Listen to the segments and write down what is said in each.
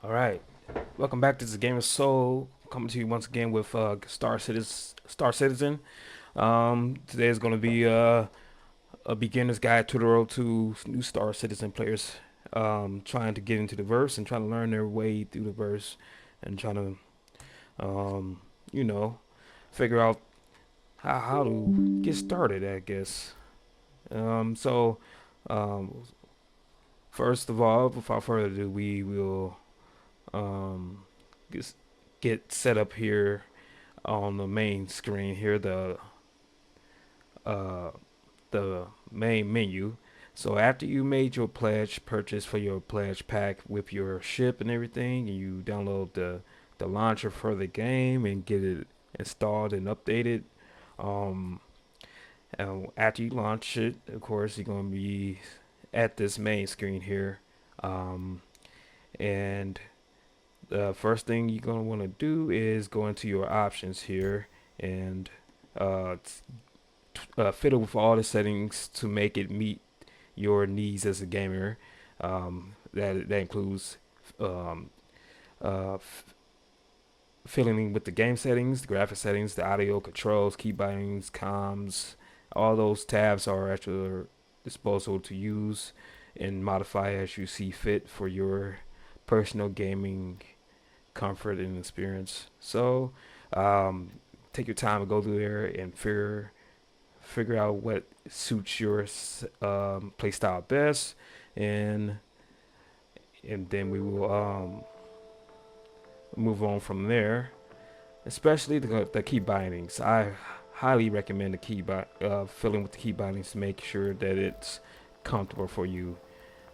All right, welcome back. This is Gamer Soul coming to you once again with Star Citizen. Today is going to be a beginner's guide tutorial to new Star Citizen players trying to get into the verse and trying to learn their way through the verse and trying to, you know, figure out how to get started, I guess. So, um, first of all, without further ado, we will um, get, get set up here on the main screen here, uh, the main menu. So after you made your pledge purchase for your pledge pack with your ship and everything, and you download the launcher for the game and get it installed and updated. Um, and after you launch it, of course, you're gonna be at this main screen here. Um, and the first thing you're gonna want to do is go into your options here and uh, fiddle with all the settings to make it meet your needs as a gamer. That includes um, fiddling with the game settings, the graphic settings, the audio controls, key bindings, comms. All those tabs are at your disposal to use and modify as you see fit for your personal gaming comfort and experience. So um, take your time to go through there and figure out what suits your play style best, and then we will move on from there. Especially the key bindings, I highly recommend the filling with the key bindings to make sure that it's comfortable for you.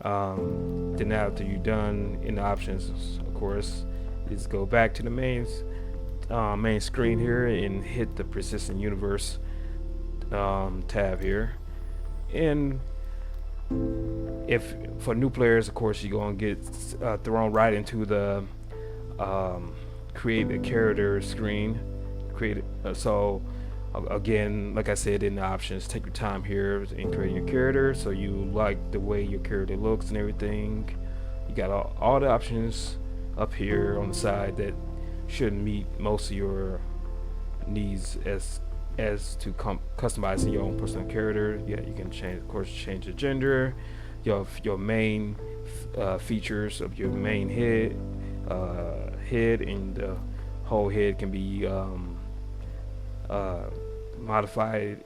Then after you're done in the options, of course, is go back to the main screen here and hit the Persistent Universe tab here. And if for new players, of course, you're gonna get thrown right into the create a character screen. Again, like I said in the options, take your time here in creating your character, so you like the way your character looks and everything. You got all the options up here on the side that should meet most of your needs as to customizing your own personal character. Yeah, you can change, of course, change the gender, your main features of your main head, and the whole head can be modified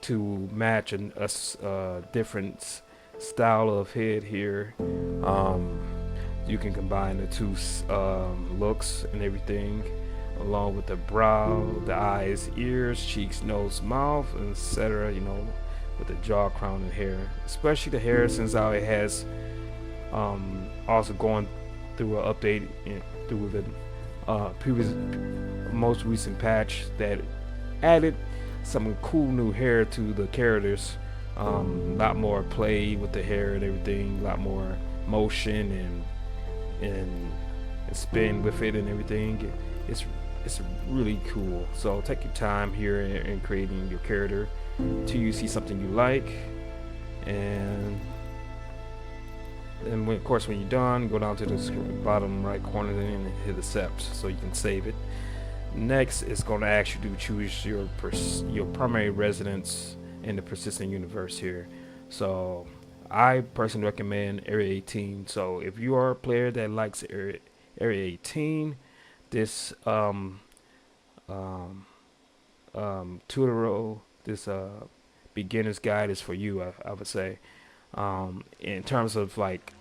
to match a different style of head here. You can combine the two looks and everything, along with the brow, the eyes, ears, cheeks, nose, mouth, etc. With the jaw, crown, and hair. Especially the hair, since how it has also going through an update through the most recent patch that added some cool new hair to the characters. A lot more play with the hair and everything, a lot more motion and spin with it and everything. It's really cool. So take your time here in creating your character till you see something you like, and of course, when you're done, go down to the bottom right corner and hit accept so you can save it. Next, it's going to ask you to choose your primary residence in the Persistent Universe here. So I personally recommend Area 18. So if you are a player that likes Area 18, this tutorial, this beginner's guide is for you. I would say, in terms of like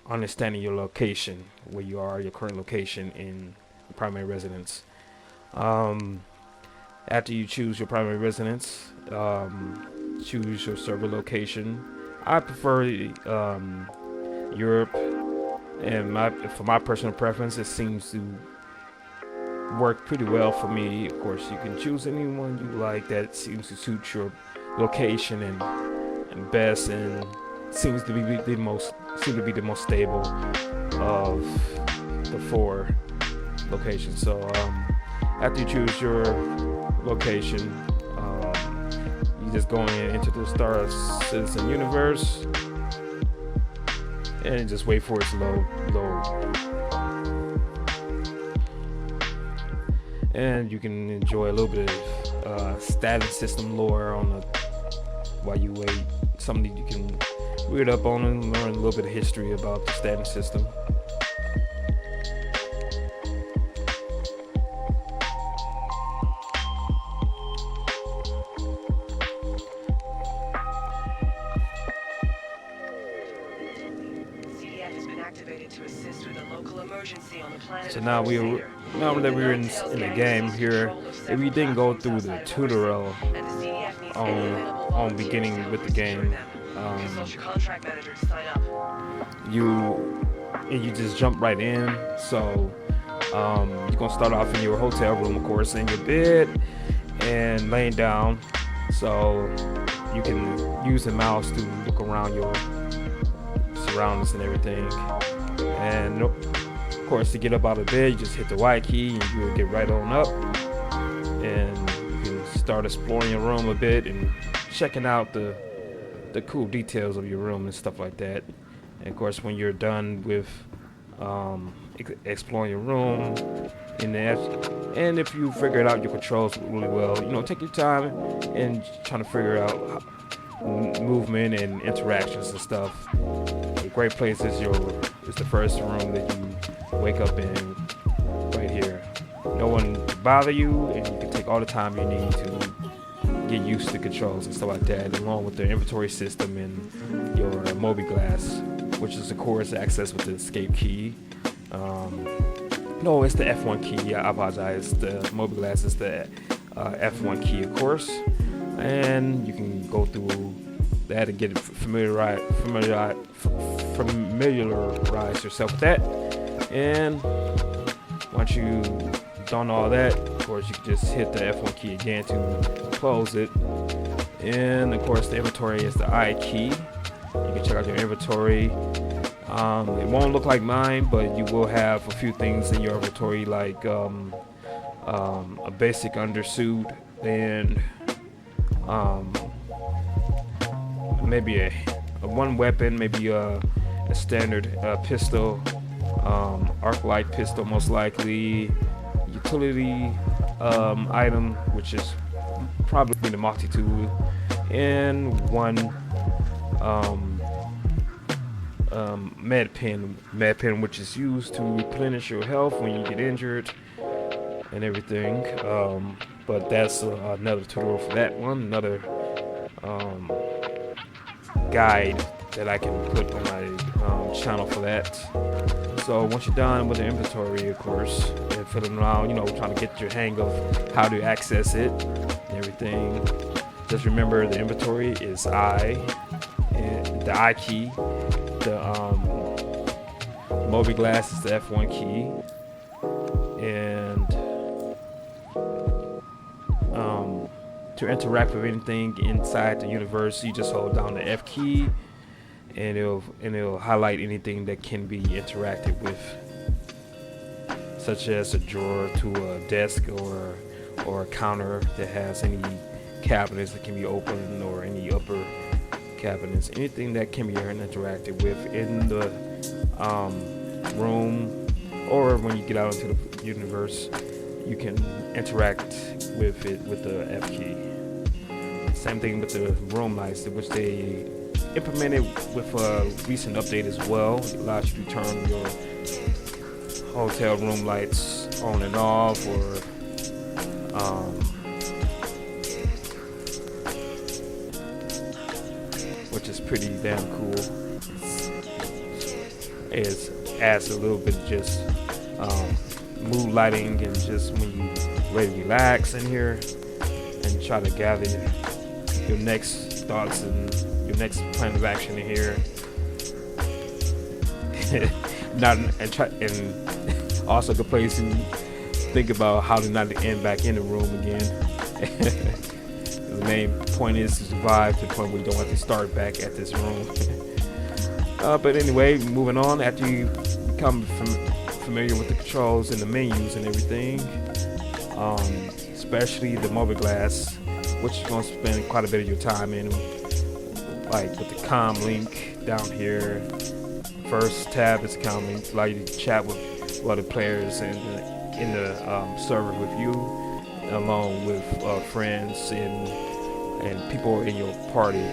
understanding your location, where you are, your current location in primary residence. After you choose your primary residence, choose your server location. I prefer Europe, and for my personal preference, it seems to work pretty well for me. Of course, you can choose anyone you like that seems to suit your location and best, and seem to be the most stable of the 4 locations. So after you choose your location, you just go into the Star Citizen universe and just wait for it to load. And you can enjoy a little bit of static system lore while you wait. Something you can read up on and learn a little bit of history about the static system. So now that we're in the game here, if we didn't go through the tutorial on beginning with the game, you just jump right in. So you're gonna start off in your hotel room, of course, in your bed and laying down. So you can use the mouse to look around your surroundings and everything. And of course, to get up out of bed, you just hit the Y key and you'll get right on up, and you can start exploring your room a bit and checking out the cool details of your room and stuff like that. And of course, when you're done with exploring your room and if you figured out your controls really well, take your time and trying to figure out movement and interactions and stuff. A great place is the first room that you wake up in, right here. No one can bother you, and you can take all the time you need to get used to controls and stuff like that, along with the inventory system and your mobi-glass, which is of course accessed with the escape key. No, it's the F1 key. I apologize. The mobi-glass is the F1 key, of course, and you can go through that and get familiarize yourself with that. And once you done all that, of course, you can just hit the F1 key again to close it. And of course, the inventory is the I key. You can check out your inventory. It won't look like mine, but you will have a few things in your inventory, like a basic undersuit and maybe a one weapon, maybe a standard pistol, arc light pistol, most likely, utility item, which is probably the multi-tool, and one med pen, which is used to replenish your health when you get injured and everything. But that's another tutorial for that one, another guide that I can put on my channel for that. So once you're done with the inventory, of course, and fiddling around, trying to get your hang of how to access it and everything, just remember the inventory is I, and the I key, the mobi-glass is the F1 key, and to interact with anything inside the universe, you just hold down the F key, and it'll highlight anything that can be interacted with, such as a drawer to a desk or a counter that has any cabinets that can be opened, or any upper cabinets, anything that can be interacted with in the room, or when you get out into the universe, you can interact with it with the F key. Same thing with the room lights, which they implemented with a recent update as well. It allows you to turn your hotel room lights on and off, or which is pretty damn cool. It adds a little bit of just mood lighting, and just when you ready to relax in here and try to gather your next thoughts and your next plan of action in here. and also a good place to think about how to not end back in the room again. The main point is to survive to the point where you don't have to start back at this room. But anyway, moving on. After you become familiar with the controls and the menus and everything, especially the mobile glass, which you're going to spend quite a bit of your time in, like with the comm link down here. First tab is comm link, allow you to chat with other players in the server with you, along with friends and people in your party.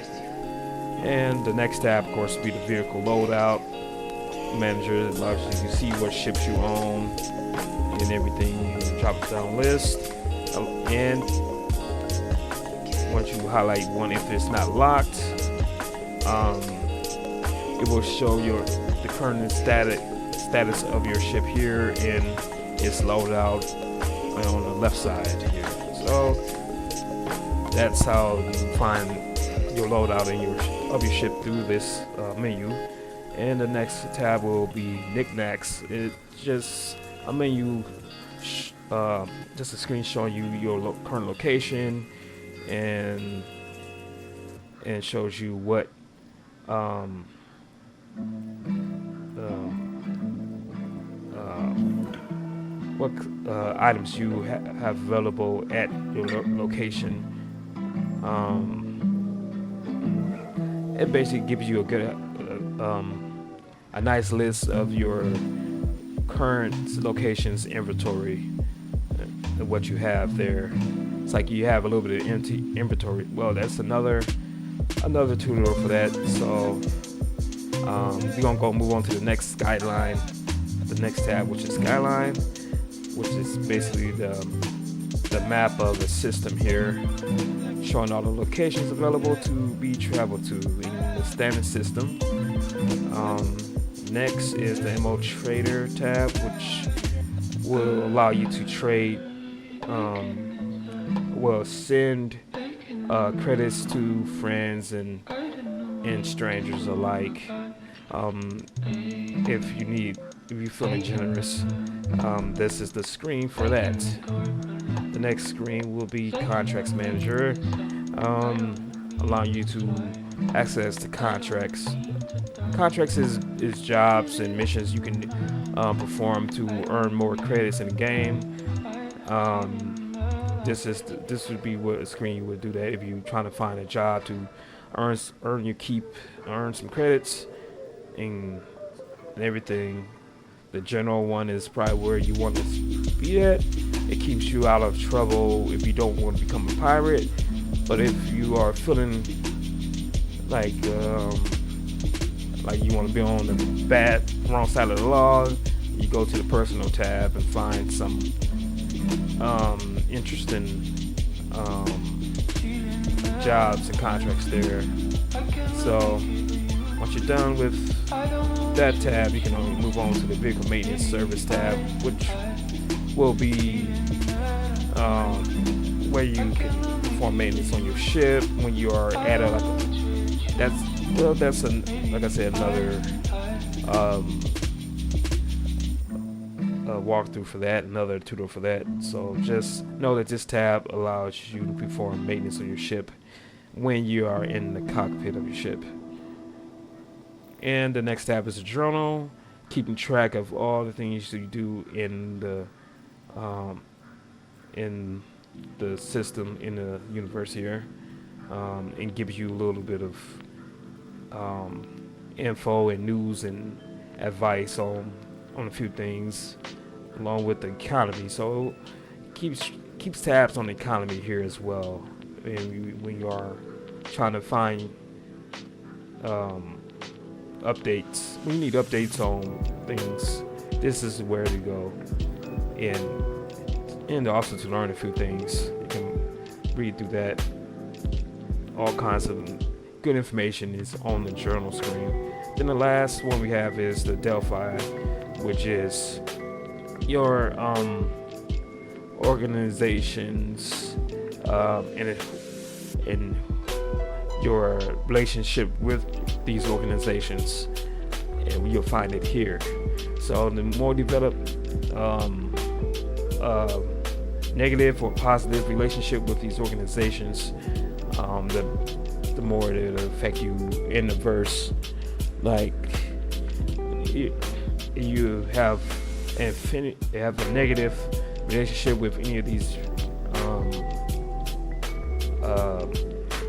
And the next tab, of course, will be the vehicle loadout manager. It allows you to see what ships you own and everything. Drop it down list, and once you highlight one, if it's not locked, it will show the current status of your ship here in its loadout on the left side here. So that's how you find your loadout of your ship through this menu. And the next tab will be knickknacks. It's just a menu, just a screen showing you your current location, and shows you what items you have available at your location. It basically gives you a nice list of your current location's inventory, what you have there. It's like you have a little bit of empty inventory. Well, that's another tutorial for that. So we're gonna move on to the next skyline, the next tab, which is skyline, which is basically the map of the system here, showing all the locations available to be traveled to in the standard system. Next is the MO Trader tab, which will allow you to trade, send credits to friends and strangers alike. If you're feeling generous, this is the screen for that. The next screen will be Contracts Manager, allowing you to access the contracts. Contracts is jobs and missions you can perform to earn more credits in the game. This would be what a screen you would do that if you're trying to find a job to earn your keep, earn some credits and everything. The general one is probably where you want to be at. It keeps you out of trouble if you don't want to become a pirate. But if you are feeling like you want to be on the wrong side of the law, you go to the personal tab and find some interesting jobs and contracts there. So once you're done with that tab, you can move on to the vehicle maintenance service tab, which will be where you can perform maintenance on your ship when you are at another walkthrough for that, another tutorial for that. So just know that this tab allows you to perform maintenance on your ship when you are in the cockpit of your ship. And the next tab is a journal, keeping track of all the things you do in the system, in the universe here, and gives you a little bit of info and news and advice on a few things, along with the economy. So it keeps tabs on the economy here as well. And when you are trying to find updates, when you need updates on things, this is where to go. And also to learn a few things, you can read through that. All kinds of good information is on the journal screen. Then the last one we have is the Delphi, which is your organizations and your relationship with these organizations, and you'll find it here. So the more developed negative or positive relationship with these organizations, the more it'll affect you in the verse. Like you have a negative relationship with any of these um, uh,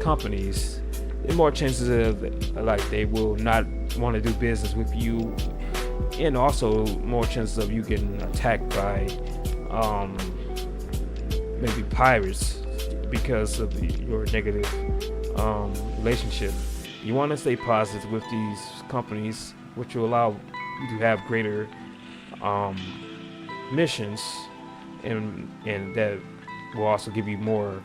companies, there are more chances of like they will not want to do business with you, and also more chances of you getting attacked by um, maybe pirates because of your negative relationship. You want to stay positive with these companies, which will allow you to have greater um, missions, and that will also give you more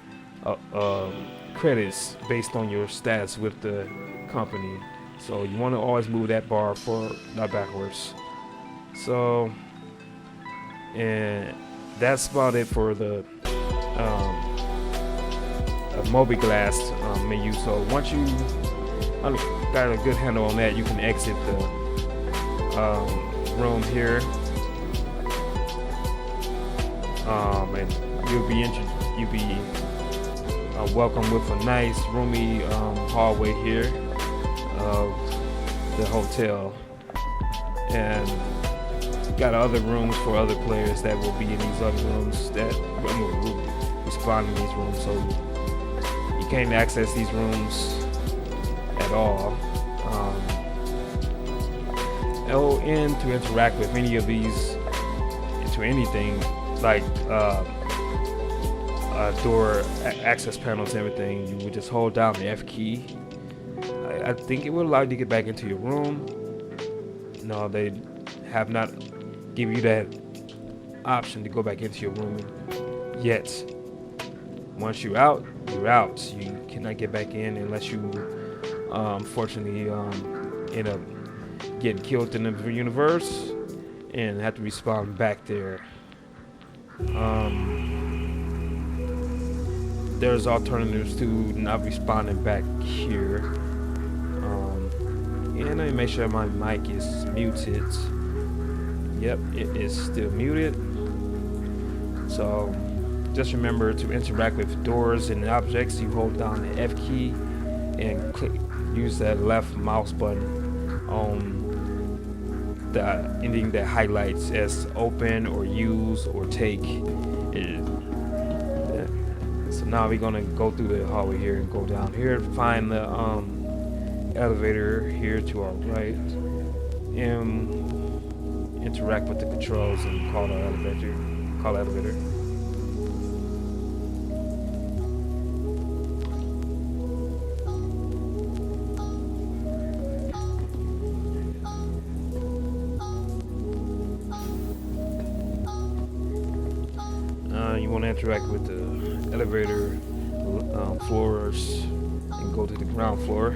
credits based on your stats with the company. So you want to always move that bar forward, not backwards. So, and that's about it for the Mobiglast menu. So once you got a good handle on that, you can exit the room here, and you'll be welcome with a nice roomy hallway here of the hotel, and got other rooms for other players that will be in these other rooms that will respond in these rooms. So you can't access these rooms at all. And to interact with any of these, into anything like door access panels and everything, you would just hold down the F key. I think it will allow you to get back into your room. No, they have not give you that option to go back into your room yet. Once you're out, you're out. You cannot get back in unless you fortunately end up getting killed in the universe and have to respawn back there. There's alternatives to not responding back here. And let me make sure my mic is muted. Yep, it is still muted. So just remember to interact with doors and objects. You hold down the F key and use that left mouse button on the ending that highlights as open or use or take. So now we're gonna go through the hallway here and go down here, find the elevator here to our right, and interact with the controls and call the elevator. You want to interact with the elevator floors and go to the ground floor.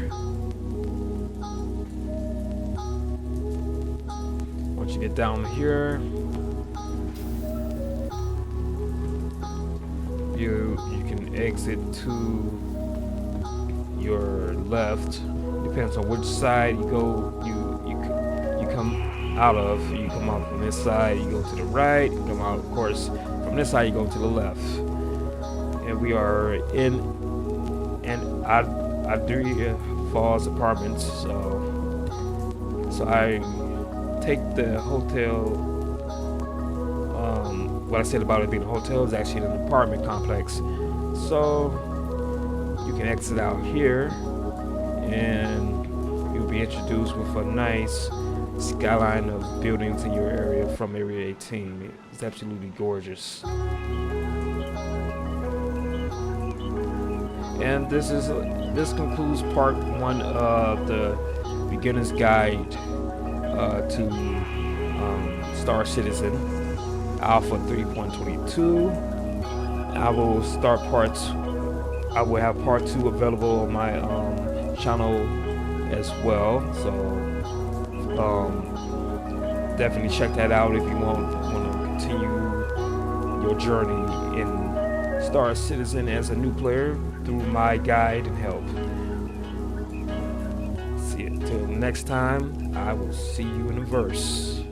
Once you get down here, you can exit to your left. Depends on which side you go. You come out of. You come out from this side. You go to the right. You come out, of course, from this side. You go to the left. And we are in Adria Falls Apartments. So I take the hotel. What I said about it being a hotel is actually an apartment complex. So you can exit out here, and you'll be introduced with a nice skyline of buildings in your area from Area 18. It's absolutely gorgeous. And this concludes part 1 of the beginner's guide to Star Citizen Alpha 3.22. I will have part 2 available on my channel as well. So definitely check that out if you want to continue your journey in Star Citizen as a new player through my guide and help. See you till next time. I will see you in the verse.